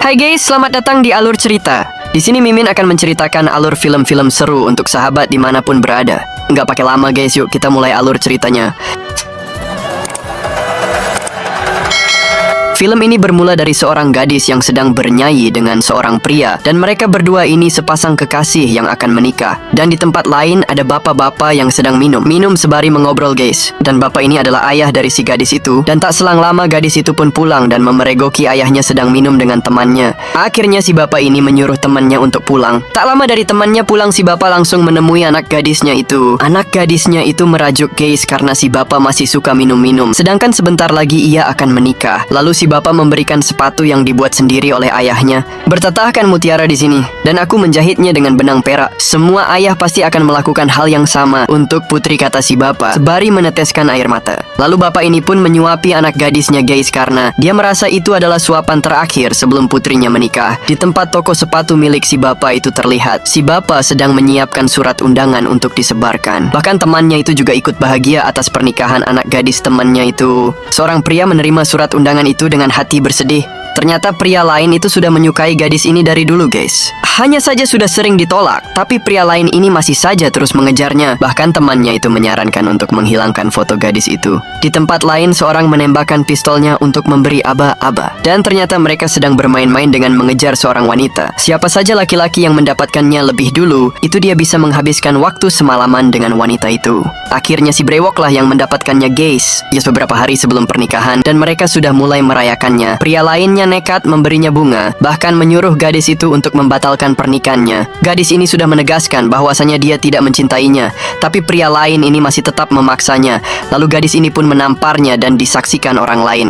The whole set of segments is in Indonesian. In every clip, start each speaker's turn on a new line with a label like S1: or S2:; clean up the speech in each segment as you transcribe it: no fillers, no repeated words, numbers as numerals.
S1: Hai guys, selamat datang di Alur Cerita. Di sini Mimin akan menceritakan alur film-film seru untuk sahabat dimanapun berada. Nggak pakai lama guys, yuk kita mulai alur ceritanya. Film ini bermula dari seorang gadis yang sedang bernyanyi dengan seorang pria, dan mereka berdua ini sepasang kekasih yang akan menikah. Dan di tempat lain ada bapak-bapak yang sedang minum sembari mengobrol guys. Dan bapak ini adalah ayah dari si gadis itu, dan tak selang lama gadis itu pun pulang dan memergoki ayahnya sedang minum dengan temannya. Akhirnya si bapak ini menyuruh temannya untuk pulang. Tak lama dari temannya pulang, si bapak langsung menemui anak gadisnya itu. Anak gadisnya itu merajuk guys karena si bapak masih suka minum-minum. Sedangkan sebentar lagi ia akan menikah. Lalu si bapak memberikan sepatu yang dibuat sendiri oleh ayahnya. Bertatahkan mutiara di sini, dan aku menjahitnya dengan benang perak. Semua ayah pasti akan melakukan hal yang sama untuk putri, kata si bapak, sembari meneteskan air mata. Lalu bapak ini pun menyuapi anak gadisnya guys karena dia merasa itu adalah suapan terakhir sebelum putrinya menikah. Di tempat toko sepatu milik si bapak itu terlihat si bapak sedang menyiapkan surat undangan untuk disebarkan. Bahkan temannya itu juga ikut bahagia atas pernikahan anak gadis temannya itu. Seorang pria menerima surat undangan itu dengan hati bersedih. Ternyata pria lain itu sudah menyukai gadis ini dari dulu guys. Hanya saja sudah sering ditolak, tapi pria lain ini masih saja terus mengejarnya. Bahkan temannya itu menyarankan untuk menghilangkan foto gadis itu. Di tempat lain seorang menembakkan pistolnya untuk memberi aba-aba. Dan ternyata mereka sedang bermain-main dengan mengejar seorang wanita. Siapa saja laki-laki yang mendapatkannya lebih dulu, itu dia bisa menghabiskan waktu semalaman dengan wanita itu. Akhirnya si brewok lah yang mendapatkannya guys. Ya beberapa hari sebelum pernikahan, dan mereka sudah mulai merayakannya. Pria lainnya nekat memberinya bunga, bahkan menyuruh gadis itu untuk membatalkan pernikahannya. Gadis ini sudah menegaskan bahwasanya dia tidak mencintainya, tapi pria lain ini masih tetap memaksanya. Lalu gadis ini pun menamparnya dan disaksikan orang lain.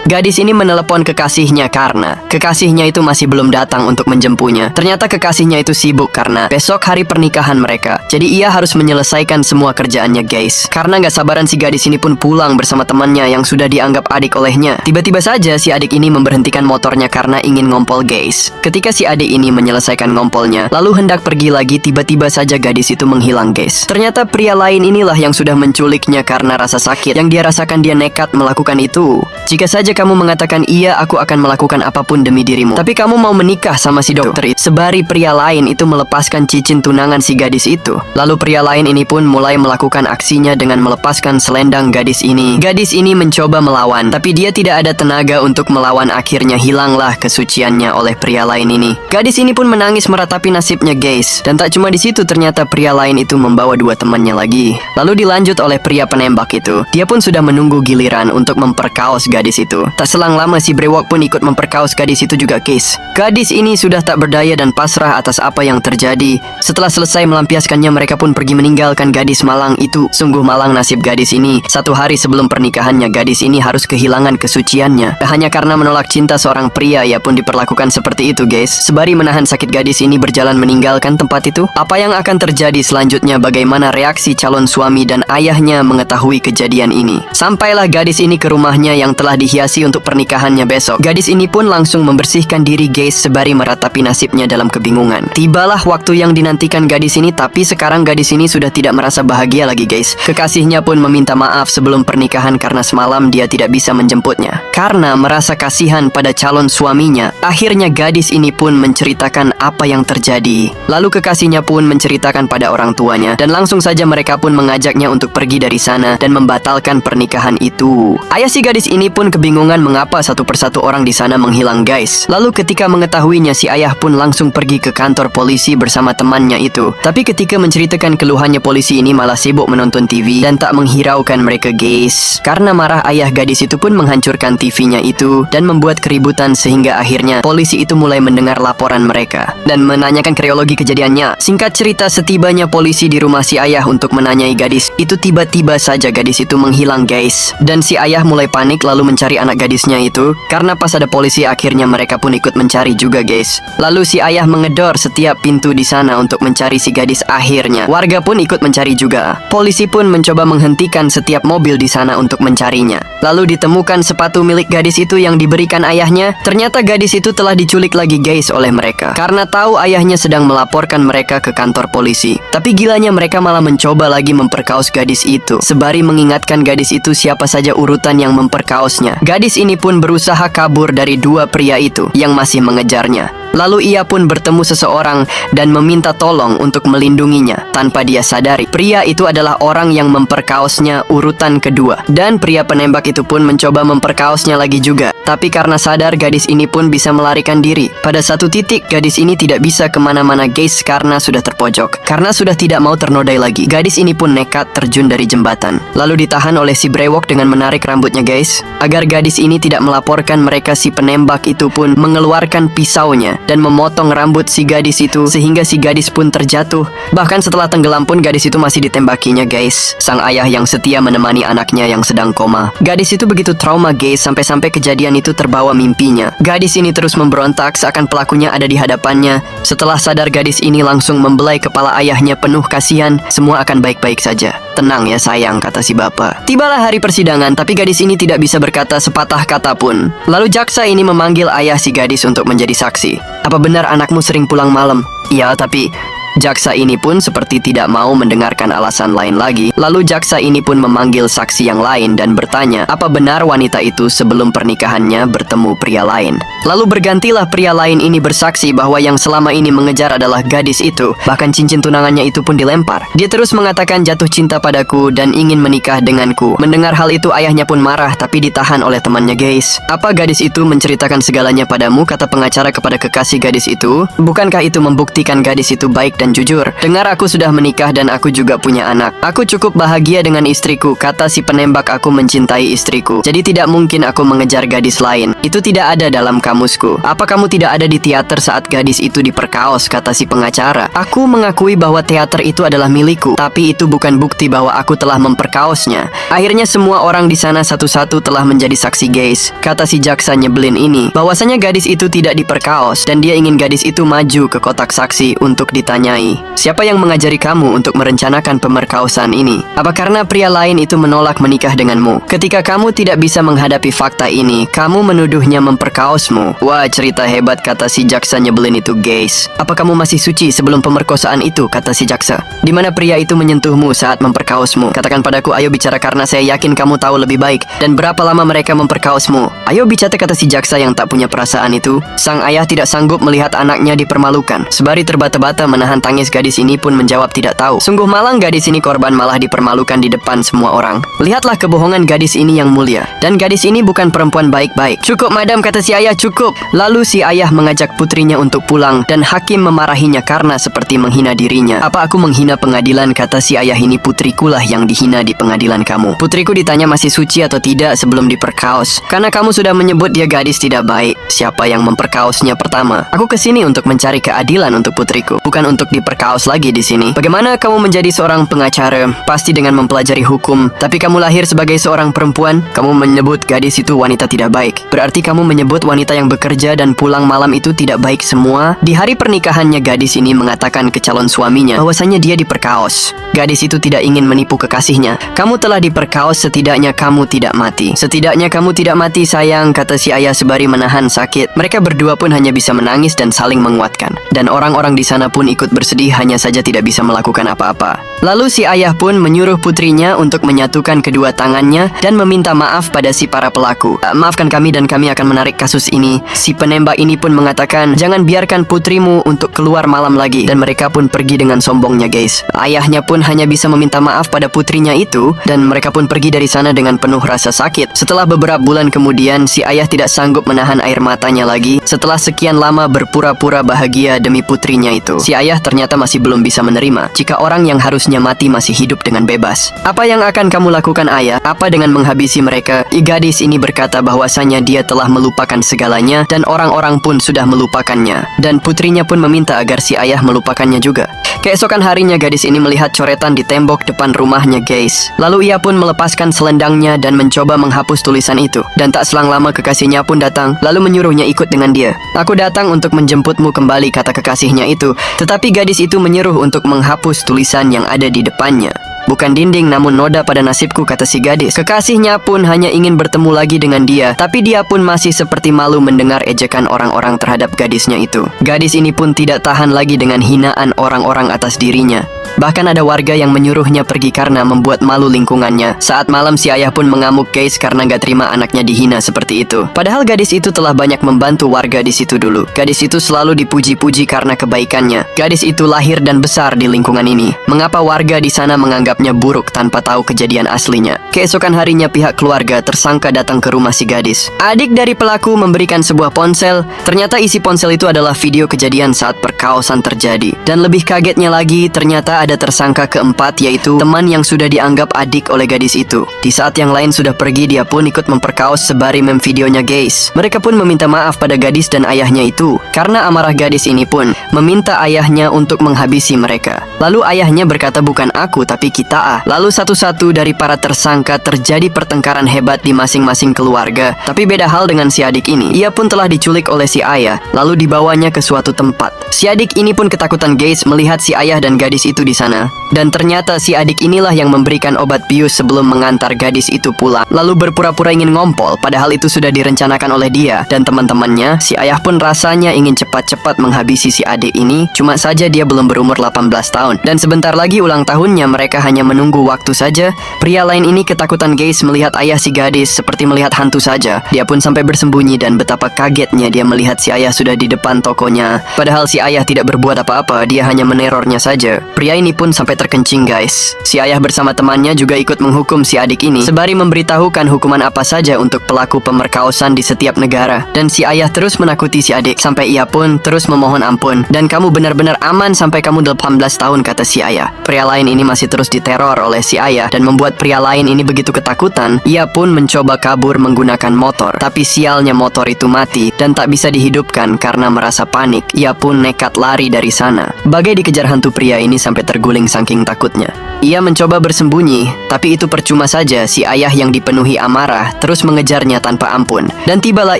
S1: Gadis ini menelepon kekasihnya karena kekasihnya itu masih belum datang untuk menjemputnya. Ternyata kekasihnya itu sibuk karena besok hari pernikahan mereka. Jadi ia harus menyelesaikan semua kerjaannya guys. Karena gak sabaran si gadis ini pun pulang bersama temannya yang sudah dianggap adik olehnya. Tiba-tiba saja si adik ini memberhentikan motornya karena ingin ngompol guys. Ketika si adik ini menyelesaikan ngompolnya, lalu hendak pergi lagi, tiba-tiba saja gadis itu menghilang guys. Ternyata pria lain inilah yang sudah menculiknya karena rasa sakit yang dia rasakan. Dia nekat melakukan itu. Jika saja kamu mengatakan iya, aku akan melakukan apapun demi dirimu, tapi kamu mau menikah sama si dokter itu. Sebari pria lain itu melepaskan cincin tunangan si gadis itu. Lalu pria lain ini pun mulai melakukan aksinya dengan melepaskan selendang gadis ini. Gadis ini mencoba melawan, tapi dia tidak ada tenaga untuk melawan. Akhirnya hilanglah kesuciannya oleh pria lain ini. Gadis ini pun menangis meratapi nasibnya guys. Dan tak cuma di situ, ternyata pria lain itu membawa dua temannya lagi. Lalu dilanjut oleh pria penembak itu. Dia pun sudah menunggu giliran untuk memperkaos gadis itu. Tak selang lama si brewok pun ikut memperkaos gadis itu juga guys. Gadis ini sudah tak berdaya dan pasrah atas apa yang terjadi. Setelah selesai melampiaskannya, mereka pun pergi meninggalkan gadis malang itu. Sungguh malang nasib gadis ini. Satu hari sebelum pernikahannya, gadis ini harus kehilangan kesuciannya. Hanya karena menolak cinta seorang pria, ia pun diperlakukan seperti itu guys. Sebari menahan sakit, gadis ini berjalan meninggalkan tempat itu. Apa yang akan terjadi selanjutnya? Bagaimana reaksi calon suami dan ayahnya mengetahui kejadian ini? Sampailah gadis ini ke rumahnya yang telah dihiasi untuk pernikahannya besok. Gadis ini pun langsung membersihkan diri guys, sebari meratapi nasibnya dalam kebingungan. Tibalah waktu yang dinantikan gadis ini, tapi sekarang gadis ini sudah tidak merasa bahagia lagi guys. Kekasihnya pun meminta maaf sebelum pernikahan karena semalam dia tidak bisa menjemputnya. Karena merasa kasihan pada calon suaminya, akhirnya gadis ini pun menceritakan apa yang terjadi. Lalu kekasihnya pun menceritakan pada orang tuanya, dan langsung saja mereka pun mengajaknya untuk pergi dari sana dan membatalkan pernikahan itu. Ayah si gadis ini pun kebingungan mengapa satu persatu orang di sana menghilang guys. Lalu ketika mengetahuinya, si ayah pun langsung pergi ke kantor polisi bersama temannya itu. Tapi ketika menceritakan keluhannya, polisi ini malah sibuk menonton TV dan tak menghiraukan mereka guys. Karena marah, ayah gadis itu pun menghancurkan TV-nya itu dan membuat keributan, sehingga akhirnya polisi itu mulai mendengar laporan mereka dan menanyakan kronologi kejadiannya. Singkat cerita, setibanya polisi di rumah si ayah untuk menanyai gadis itu, tiba-tiba saja gadis itu menghilang guys. Dan si ayah mulai panik lalu mencari anak gadisnya itu. Karena pas ada polisi, akhirnya mereka pun ikut mencari juga guys. Lalu si ayah mengedor setiap pintu di sana untuk mencari si gadis. Akhirnya warga pun ikut mencari juga. Polisi pun mencoba menghentikan setiap mobil di sana untuk mencarinya. Lalu ditemukan sepatu milik gadis itu yang diberikan ayahnya. Ternyata gadis itu telah diculik lagi guys oleh mereka, karena tahu ayahnya sedang melaporkan mereka ke kantor polisi. Tapi gilanya mereka malah mencoba lagi memperkaos gadis itu, sebari mengingatkan gadis itu siapa saja urutan yang memperkaosnya. Gadis ini pun berusaha kabur dari dua pria itu yang masih mengejarnya. Lalu ia pun bertemu seseorang dan meminta tolong untuk melindunginya. Tanpa dia sadari, pria itu adalah orang yang memperkaosnya urutan kedua. Dan pria penembak itu pun mencoba memperkaosnya lagi juga. Tapi karena sadar, gadis ini pun bisa melarikan diri. Pada satu titik, gadis ini tidak bisa kemana-mana guys karena sudah terpojok. Karena sudah tidak mau ternodai lagi, gadis ini pun nekat terjun dari jembatan. Lalu ditahan oleh si brewok dengan menarik rambutnya guys. Agar gadis ini tidak melaporkan mereka, si penembak itu pun mengeluarkan pisaunya dan memotong rambut si gadis itu sehingga si gadis pun terjatuh. Bahkan setelah tenggelam pun gadis itu masih ditembakinya guys. Sang ayah yang setia menemani anaknya yang sedang koma. Gadis itu begitu trauma guys sampai-sampai kejadian itu terbawa mimpinya. Gadis ini terus memberontak seakan pelakunya ada di hadapannya. Setelah sadar, gadis ini langsung membelai kepala ayahnya penuh kasihan. Semua akan baik-baik saja. Tenang ya sayang, kata si bapak. Tibalah hari persidangan, tapi gadis ini tidak bisa berkata sepatah kata pun. Lalu jaksa ini memanggil ayah si gadis untuk menjadi saksi. Apa benar anakmu sering pulang malam? Iya, tapi... Jaksa ini pun seperti tidak mau mendengarkan alasan lain lagi. Lalu jaksa ini pun memanggil saksi yang lain dan bertanya, apa benar wanita itu sebelum pernikahannya bertemu pria lain? Lalu bergantilah pria lain ini bersaksi bahwa yang selama ini mengejar adalah gadis itu. Bahkan cincin tunangannya itu pun dilempar. Dia terus mengatakan jatuh cinta padaku dan ingin menikah denganku. Mendengar hal itu ayahnya pun marah tapi ditahan oleh temannya guys. Apa gadis itu menceritakan segalanya padamu? Kata pengacara kepada kekasih gadis itu. Bukankah itu membuktikan gadis itu baik dan jujur? Dengar, aku sudah menikah dan aku juga punya anak. Aku cukup bahagia dengan istriku. Kata si penembak, aku mencintai istriku. Jadi tidak mungkin aku mengejar gadis lain. Itu tidak ada dalam kamusku. Apa kamu tidak ada di teater saat gadis itu diperkaos? Kata si pengacara. Aku mengakui bahwa teater itu adalah milikku, tapi itu bukan bukti bahwa aku telah memperkaosnya. Akhirnya semua orang di sana satu-satu telah menjadi saksi guys. Kata si jaksa nyebelin ini, bahwasanya gadis itu tidak diperkaos dan dia ingin gadis itu maju ke kotak saksi untuk ditanya. Siapa yang mengajari kamu untuk merencanakan pemerkosaan ini? Apa karena pria lain itu menolak menikah denganmu? Ketika kamu tidak bisa menghadapi fakta ini, kamu menuduhnya memperkaosmu. Wah, cerita hebat, kata si jaksa nyebelin itu guys. Apa kamu masih suci sebelum pemerkosaan itu? Kata si jaksa. Di mana pria itu menyentuhmu saat memperkaosmu? Katakan padaku, ayo bicara karena saya yakin kamu tahu lebih baik. Dan berapa lama mereka memperkaosmu? Ayo bicara, kata si jaksa yang tak punya perasaan itu. Sang ayah tidak sanggup melihat anaknya dipermalukan. Sebari terbata-bata menahan tangis, gadis ini pun menjawab tidak tahu. Sungguh malang gadis ini, korban malah dipermalukan di depan semua orang. Lihatlah kebohongan gadis ini yang mulia. Dan gadis ini bukan perempuan baik-baik. Cukup madam, kata si ayah, cukup. Lalu si ayah mengajak putrinya untuk pulang dan hakim memarahinya karena seperti menghina dirinya. Apa aku menghina pengadilan? Kata si ayah ini, putrikulah yang dihina di pengadilan kamu. Putriku ditanya masih suci atau tidak sebelum diperkaos. Karena kamu sudah menyebut dia gadis tidak baik. Siapa yang memperkaosnya pertama? Aku kesini untuk mencari keadilan untuk putriku, bukan untuk diperkaos lagi di sini. Bagaimana kamu menjadi seorang pengacara? Pasti dengan mempelajari hukum. Tapi kamu lahir sebagai seorang perempuan. Kamu menyebut gadis itu wanita tidak baik. Berarti kamu menyebut wanita yang bekerja dan pulang malam itu tidak baik semua? Di hari pernikahannya, gadis ini mengatakan ke calon suaminya bahwasanya dia diperkaos. Gadis itu tidak ingin menipu kekasihnya. Kamu telah diperkaos, setidaknya kamu tidak mati. Setidaknya kamu tidak mati sayang, kata si ayah sebari menahan sakit. Mereka berdua pun hanya bisa menangis dan saling menguatkan. Dan orang-orang di sana pun ikut bersedih, hanya saja tidak bisa melakukan apa-apa. Lalu si ayah pun menyuruh putrinya untuk menyatukan kedua tangannya dan meminta maaf pada si para pelaku. Maafkan kami dan kami akan menarik kasus ini. Si penembak ini pun mengatakan, jangan biarkan putrimu untuk keluar malam lagi. Dan mereka pun pergi dengan sombongnya guys. Ayahnya pun hanya bisa meminta maaf pada putrinya itu dan mereka pun pergi dari sana dengan penuh rasa sakit. Setelah beberapa bulan kemudian, si ayah tidak sanggup menahan air matanya lagi. Setelah sekian lama berpura-pura bahagia demi putrinya itu, si ayah ternyata masih belum bisa menerima jika orang yang harusnya mati masih hidup dengan bebas. Apa yang akan kamu lakukan ayah? Apa dengan menghabisi mereka? Gadis ini berkata bahwasanya dia telah melupakan segalanya dan orang-orang pun sudah melupakannya. Dan putrinya pun meminta agar si ayah melupakannya juga. Keesokan harinya gadis ini melihat coretan di tembok depan rumahnya guys. Lalu ia pun melepaskan selendangnya dan mencoba menghapus tulisan itu. Dan tak selang lama kekasihnya pun datang lalu menyuruhnya ikut dengan dia. Aku datang untuk menjemputmu kembali, kata kekasihnya itu. Tetapi gadis itu menyuruh untuk menghapus tulisan yang ada di depannya. Bukan dinding namun noda pada nasibku, kata si gadis. Kekasihnya pun hanya ingin bertemu lagi dengan dia, tapi dia pun masih seperti malu mendengar ejekan orang-orang terhadap gadisnya itu. Gadis ini pun tidak tahan lagi dengan hinaan orang-orang atas dirinya. Bahkan ada warga yang menyuruhnya pergi karena membuat malu lingkungannya. Saat malam si ayah pun mengamuk guys karena gak terima anaknya dihina seperti itu. Padahal gadis itu telah banyak membantu warga di situ dulu. Gadis itu selalu dipuji-puji karena kebaikannya. Gadis itu lahir dan besar di lingkungan ini. Mengapa warga di sana menganggapnya buruk tanpa tahu kejadian aslinya? Keesokan harinya pihak keluarga tersangka datang ke rumah si gadis. Adik dari pelaku memberikan sebuah ponsel. Ternyata isi ponsel itu adalah video kejadian saat perkaosan terjadi. Dan lebih kagetnya lagi, ternyata ada tersangka keempat, yaitu teman yang sudah dianggap adik oleh gadis itu. Di saat yang lain sudah pergi, dia pun ikut memperkaos sebari mem videonya guys. Mereka pun meminta maaf pada gadis dan ayahnya itu. Karena amarah gadis ini pun meminta ayahnya untuk menghabisi mereka. Lalu ayahnya berkata, bukan aku tapi kita. Lalu satu-satu dari para tersangka terjadi pertengkaran hebat di masing-masing keluarga. Tapi beda hal dengan si adik ini. Ia pun telah diculik oleh si ayah, lalu dibawanya ke suatu tempat. Si adik ini pun ketakutan guys melihat si ayah dan gadis itu di sana. Dan ternyata si adik inilah yang memberikan obat bius sebelum mengantar gadis itu pulang. Lalu berpura-pura ingin ngompol, padahal itu sudah direncanakan oleh dia dan teman-temannya. Si ayah pun rasanya ingin cepat-cepat menghabisi si adik ini. Cuma saja dia belum berumur 18 tahun. Dan sebentar lagi ulang tahunnya, mereka hanya menunggu waktu saja. Pria lain ini ketakutan guys melihat ayah si gadis seperti melihat hantu saja. Dia pun sampai bersembunyi dan betapa kagetnya dia melihat si ayah sudah di depan tokonya. Padahal si ayah tidak berbuat apa-apa, dia hanya menerornya saja. Pria ini pun sampai terkencing guys. Si ayah bersama temannya juga ikut menghukum si adik ini, sebari memberitahukan hukuman apa saja untuk pelaku pemerkosaan di setiap negara. Dan si ayah terus menakuti si adik sampai ia pun terus memohon ampun. Dan kamu benar-benar aman sampai kamu 18 tahun, kata si ayah. Pria lain ini masih terus diteror oleh si ayah dan membuat pria lain ini begitu ketakutan. Ia pun mencoba kabur menggunakan motor, tapi sialnya motor itu mati dan tak bisa dihidupkan karena merasa panik. Ia pun nekat lari dari sana. Bagai dikejar hantu, pria ini sampai terguling saking takutnya. Ia mencoba bersembunyi, tapi itu percuma saja. Si ayah yang dipenuhi amarah terus mengejarnya tanpa ampun. Dan tibalah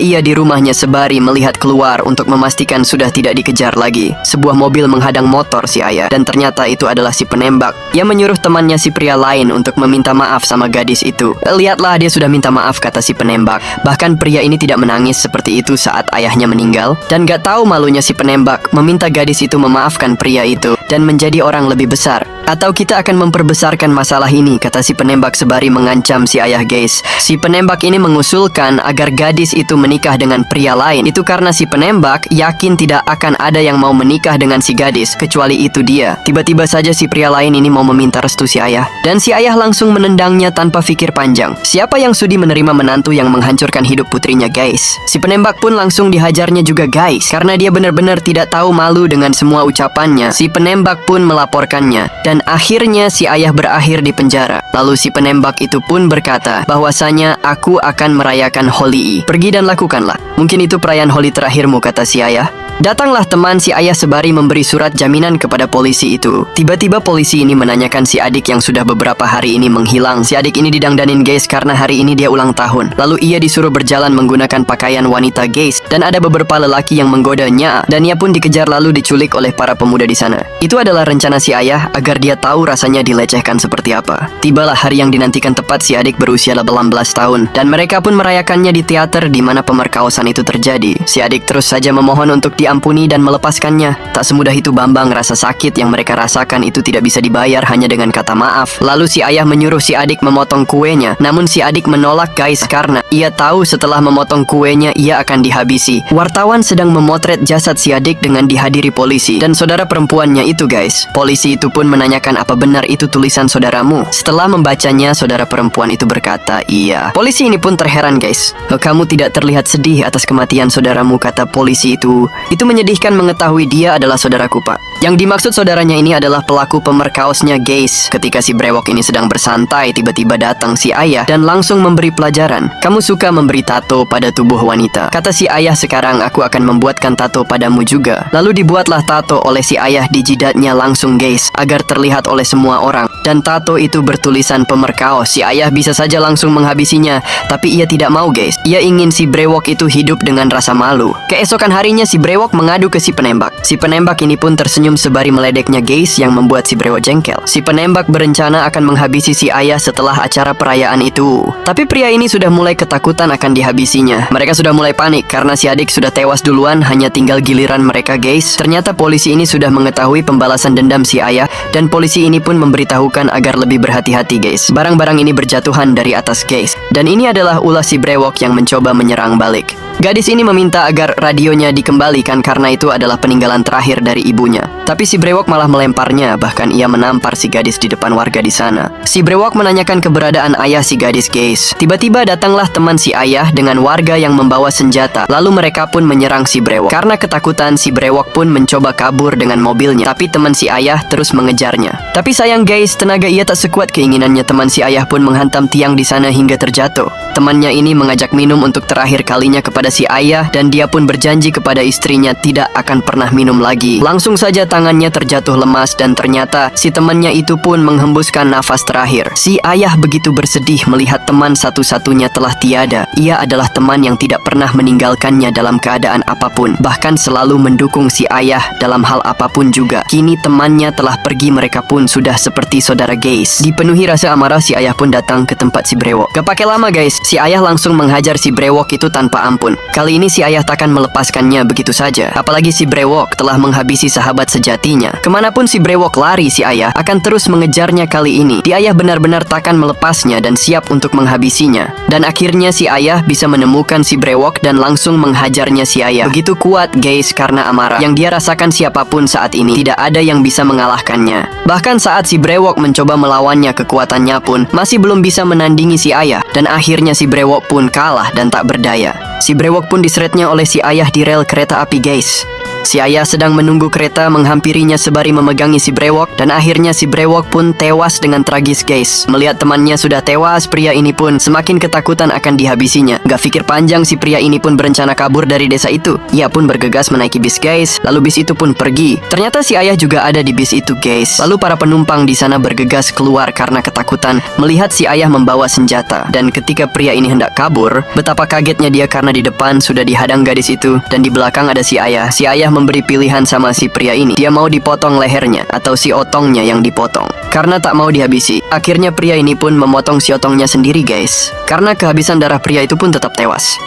S1: ia di rumahnya sebari melihat keluar untuk memastikan sudah tidak dikejar lagi. Sebuah mobil menghadang motor si ayah, dan ternyata itu adalah si penembak. Ia menyuruh temannya si pria lain untuk meminta maaf sama gadis itu. Lihatlah, dia sudah minta maaf, kata si penembak. Bahkan pria ini tidak menangis seperti itu saat ayahnya meninggal. Dan gak tahu malunya si penembak meminta gadis itu memaafkan pria itu dan menjadi orang lebih besar. Atau kita akan memperbesarkan masalah ini, kata si penembak sebari mengancam si ayah guys. Si penembak ini mengusulkan agar gadis itu menikah dengan pria lain. Itu karena si penembak yakin tidak akan ada yang mau menikah dengan si gadis kecuali itu dia. Tiba-tiba saja si pria lain ini mau meminta restu si ayah, dan si ayah langsung menendangnya tanpa pikir panjang. Siapa yang sudi menerima menantu yang menghancurkan hidup putrinya guys? Si penembak pun langsung dihajarnya juga guys. Karena dia benar-benar tidak tahu malu dengan semua ucapannya, si penembak pun melaporkannya. Dan akhirnya si ayah berakhir di penjara. Lalu si penembak itu pun berkata bahwasanya aku akan merayakan Holi. Pergi dan lakukanlah. Mungkin itu perayaan Holi terakhirmu, kata si ayah. Datanglah teman si ayah sebari memberi surat jaminan kepada polisi itu. Tiba-tiba polisi ini menanyakan si adik yang sudah beberapa hari ini menghilang. Si adik ini didangdanin guys karena hari ini dia ulang tahun. Lalu ia disuruh berjalan menggunakan pakaian wanita guys. Dan ada beberapa lelaki yang menggodanya. Dan ia pun dikejar lalu diculik oleh para pemuda di sana. Itu adalah rencana si ayah agar dia tahu rasanya dilecehkan seperti apa. Tibalah hari yang dinantikan tepat si adik berusia 18 tahun. Dan mereka pun merayakannya di teater di mana pemerkosaan itu terjadi. Si adik terus saja memohon untuk diampuni dan melepaskannya. Tak semudah itu Bambang, rasa sakit yang mereka rasakan itu tidak bisa dibayar hanya dengan kata maaf. Lalu si ayah menyuruh si adik memotong kuenya. Namun si adik menolak guys karena ia tahu setelah memotong kuenya ia akan dihabisi. Wartawan sedang memotret jasad si adik dengan dihadiri polisi dan saudara perempuannya itu guys. Polisi itu pun menanyakan apa benar itu tulisan saudaramu. Setelah membacanya, saudara perempuan itu berkata iya. Polisi ini pun terheran guys. Kamu tidak terlihat sedih atas kematian saudaramu, kata polisi itu. Itu menyedihkan mengetahui dia adalah saudaraku, Pak. Yang dimaksud saudaranya ini adalah pelaku pemerkaosnya guys. Ketika si brewok ini sedang bersantai, tiba-tiba datang si ayah dan langsung memberi pelajaran. Kamu suka memberi tato pada tubuh wanita. Kata si ayah, sekarang aku akan membuatkan tato padamu juga. Lalu dibuatlah tato oleh si ayah di jidatnya langsung guys, agar terlihat oleh semua orang. Dan tato itu bertulisan pemerkaos. Si ayah bisa saja langsung menghabisinya, tapi ia tidak mau guys. Ia ingin si brewok itu hidup dengan rasa malu. Keesokan harinya si brewok mengadu ke si penembak. Si penembak ini pun tersenyum tersenyum sembari meledeknya guys yang membuat si brewok jengkel. Si penembak berencana akan menghabisi si ayah setelah acara perayaan itu. Tapi pria ini sudah mulai ketakutan akan dihabisinya. Mereka sudah mulai panik karena si adik sudah tewas duluan, hanya tinggal giliran mereka guys. Ternyata polisi ini sudah mengetahui pembalasan dendam si ayah dan polisi ini pun memberitahukan agar lebih berhati-hati guys. Barang-barang ini berjatuhan dari atas guys. Dan ini adalah ulah si brewok yang mencoba menyerang balik. Gadis ini meminta agar radionya dikembalikan karena itu adalah peninggalan terakhir dari ibunya. Tapi si brewok malah melemparnya, bahkan ia menampar si gadis di depan warga di sana. Si brewok menanyakan keberadaan ayah si gadis guys. Tiba-tiba datanglah teman si ayah dengan warga yang membawa senjata. Lalu mereka pun menyerang si brewok. Karena ketakutan, si brewok pun mencoba kabur dengan mobilnya. Tapi teman si ayah terus mengejarnya. Tapi sayang guys, tenaga ia tak sekuat keinginannya. Teman si ayah pun menghantam tiang di sana hingga terjatuh. Temannya ini mengajak minum untuk terakhir kalinya kepada si ayah dan dia pun berjanji kepada istrinya tidak akan pernah minum lagi. Langsung saja tangannya terjatuh lemas dan ternyata si temannya itu pun menghembuskan nafas terakhir. Si ayah begitu bersedih melihat teman satu-satunya telah tiada. Ia adalah teman yang tidak pernah meninggalkannya dalam keadaan apapun, bahkan selalu mendukung si ayah dalam hal apapun juga. Kini temannya telah pergi, mereka pun sudah seperti saudara guys. Dipenuhi rasa amarah, si ayah pun datang ke tempat si brewok. Gak pakai lama guys, si ayah langsung menghajar si brewok itu tanpa ampun. Kali ini si ayah takkan melepaskannya begitu saja. Apalagi si brewok telah menghabisi sahabat sejatinya. Kemanapun si brewok lari, si ayah akan terus mengejarnya kali ini. Si ayah benar-benar takkan melepasnya dan siap untuk menghabisinya. Dan akhirnya si ayah bisa menemukan si brewok dan langsung menghajarnya si ayah. Begitu kuat guys karena amarah yang dia rasakan, siapapun saat ini tidak ada yang bisa mengalahkannya. Bahkan saat si brewok mencoba melawannya, kekuatannya pun masih belum bisa menandingi si ayah. Dan akhirnya si brewok pun kalah dan tak berdaya. Si brewok pun diseretnya oleh si ayah di rel kereta api guys. Si ayah sedang menunggu kereta menghampirinya sembari memegangi si brewok dan akhirnya si brewok pun tewas dengan tragis guys. Melihat temannya sudah tewas, pria ini pun semakin ketakutan akan dihabisinya. Gak pikir panjang, si pria ini pun berencana kabur dari desa itu. Ia pun bergegas menaiki bis guys, lalu bis itu pun pergi. Ternyata si ayah juga ada di bis itu guys. Lalu para penumpang di sana bergegas keluar karena ketakutan melihat si ayah membawa senjata. Dan ketika pria ini hendak kabur, betapa kagetnya dia karena di depan sudah dihadang gadis itu dan di belakang ada si ayah. Si ayah memberi pilihan sama si pria ini. Dia mau dipotong lehernya atau si otongnya yang dipotong. Karena tak mau dihabisi, akhirnya pria ini pun memotong si otongnya sendiri guys. Karena kehabisan darah, pria itu pun tetap tewas.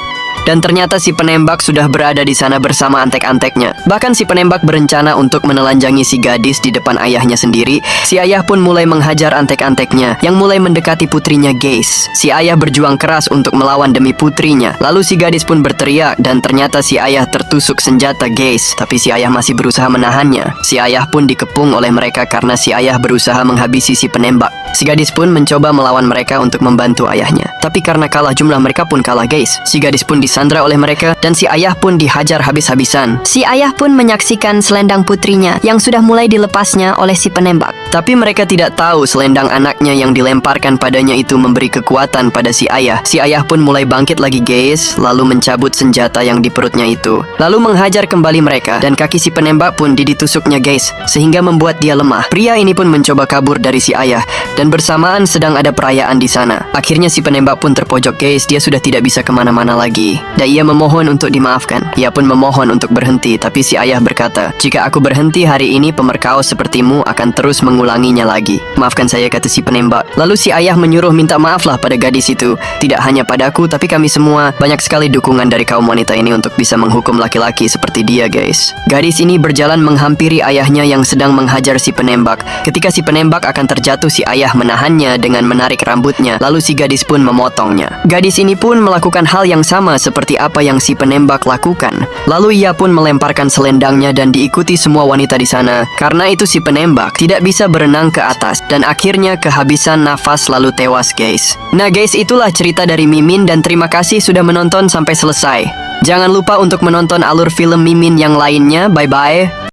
S1: Dan ternyata si penembak sudah berada di sana bersama antek-anteknya. Bahkan si penembak berencana untuk menelanjangi si gadis di depan ayahnya sendiri. Si ayah pun mulai menghajar antek-anteknya yang mulai mendekati putrinya guys. Si ayah berjuang keras untuk melawan demi putrinya. Lalu si gadis pun berteriak dan ternyata si ayah tertusuk senjata guys. Tapi si ayah masih berusaha menahannya. Si ayah pun dikepung oleh mereka karena si ayah berusaha menghabisi si penembak. Si gadis pun mencoba melawan mereka untuk membantu ayahnya. Tapi karena kalah jumlah, mereka pun kalah guys. Si gadis pun disandra oleh mereka dan si ayah pun dihajar habis-habisan.
S2: Si ayah pun menyaksikan selendang putrinya yang sudah mulai dilepasnya oleh si penembak.
S1: Tapi mereka tidak tahu selendang anaknya yang dilemparkan padanya itu memberi kekuatan pada si ayah. Si ayah pun mulai bangkit lagi guys, lalu mencabut senjata yang di perutnya itu. Lalu menghajar kembali mereka dan kaki si penembak pun ditusuknya guys, sehingga membuat dia lemah. Pria ini pun mencoba kabur dari si ayah dan bersamaan sedang ada perayaan di sana. Akhirnya si penembak pun terpojok guys, dia sudah tidak bisa kemana-mana lagi. Dan ia memohon untuk dimaafkan. Ia pun memohon untuk berhenti, tapi si ayah berkata, "Jika aku berhenti hari ini, pemerkaos sepertimu akan terus mengulanginya lagi. Maafkan saya," kata si penembak. Lalu si ayah menyuruh minta maaflah pada gadis itu. Tidak hanya padaku, tapi kami semua. Banyak sekali dukungan dari kaum wanita ini untuk bisa menghukum laki-laki seperti dia guys. Gadis ini berjalan menghampiri ayahnya yang sedang menghajar si penembak. Ketika si penembak akan terjatuh, si ayah menahannya dengan menarik rambutnya. Lalu si gadis pun memotongnya. Gadis ini pun melakukan hal yang sama seperti apa yang si penembak lakukan. Lalu ia pun melemparkan selendangnya dan diikuti semua wanita di sana. Karena itu si penembak tidak bisa berenang ke atas dan akhirnya kehabisan nafas lalu tewas guys. Nah guys, itulah cerita dari Mimin dan terima kasih sudah menonton sampai selesai. Jangan lupa untuk menonton alur film Mimin yang lainnya. Bye bye.